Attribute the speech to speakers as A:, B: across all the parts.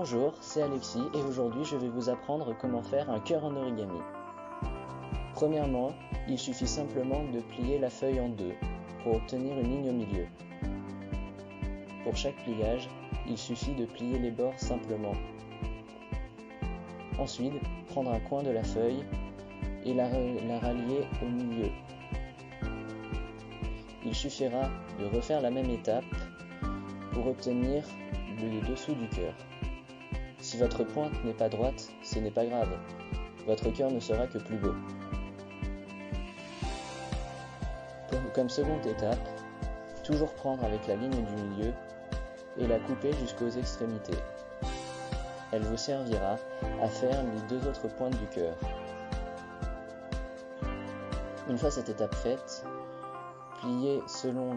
A: Bonjour, c'est Alexis et aujourd'hui je vais vous apprendre comment faire un cœur en origami. Premièrement, il suffit simplement de plier la feuille en deux pour obtenir une ligne au milieu. Pour chaque pliage, il suffit de plier les bords simplement. Ensuite, prendre un coin de la feuille et la rallier au milieu. Il suffira de refaire la même étape pour obtenir le dessous du cœur. Si votre pointe n'est pas droite, ce n'est pas grave, votre cœur ne sera que plus beau. Comme seconde étape, toujours prendre avec la ligne du milieu et la couper jusqu'aux extrémités. Elle vous servira à faire les deux autres pointes du cœur. Une fois cette étape faite, pliez selon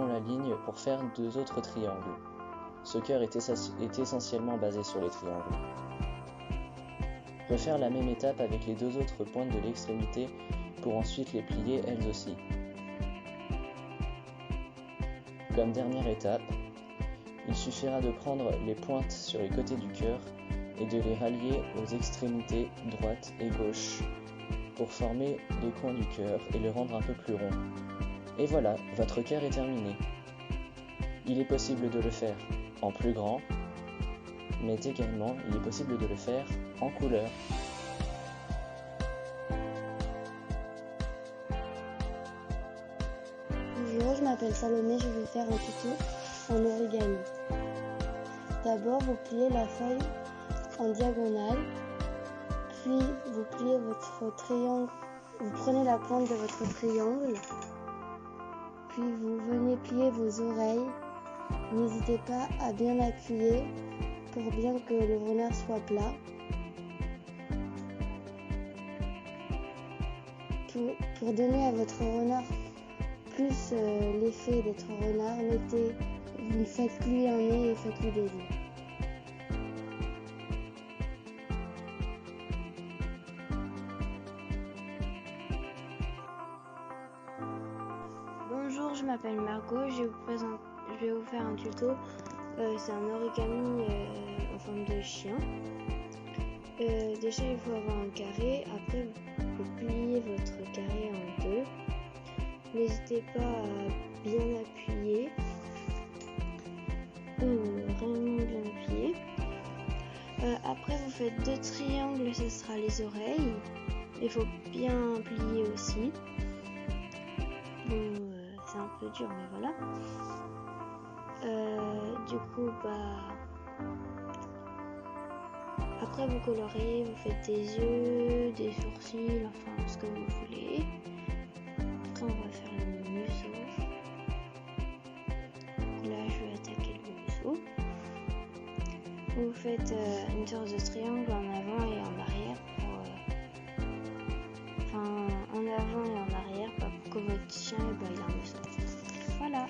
A: la ligne pour faire deux autres triangles. Ce cœur est essentiellement basé sur les triangles. Refaire la même étape avec les deux autres pointes de l'extrémité pour ensuite les plier elles aussi. Comme dernière étape, il suffira de prendre les pointes sur les côtés du cœur et de les rallier aux extrémités droite et gauche pour former les coins du cœur et le rendre un peu plus rond. Et voilà, votre cœur est terminé. Il est possible de le faire en plus grand, mais également il est possible de le faire en couleur.
B: Bonjour, je m'appelle Salomé, je vais faire un tuto en origami. D'abord, vous pliez la feuille en diagonale, puis vous pliez votre triangle, vous prenez la pointe de votre triangle, puis vous venez plier vos oreilles. N'hésitez pas à bien appuyer pour bien que le renard soit plat. Pour donner à votre renard plus l'effet d'être renard, faites-lui un nez et faites-lui des yeux.
C: Bonjour, je m'appelle Margot, je vais vous faire un tuto. C'est un origami en forme de chien. Déjà, il faut avoir un carré. Après, vous pliez votre carré en deux. N'hésitez pas à bien appuyer. Vraiment bien appuyer. Après, vous faites deux triangles, ce sera les oreilles. Il faut bien plier aussi. Bon, c'est un peu dur, mais voilà. Du coup, après vous colorez, vous faites des yeux, des sourcils, enfin ce que vous voulez. Après on va faire le museau. Là je vais attaquer le museau. Vous faites une sorte de triangle en avant et en arrière en avant et en arrière pour que votre chien il a un museau. Voilà.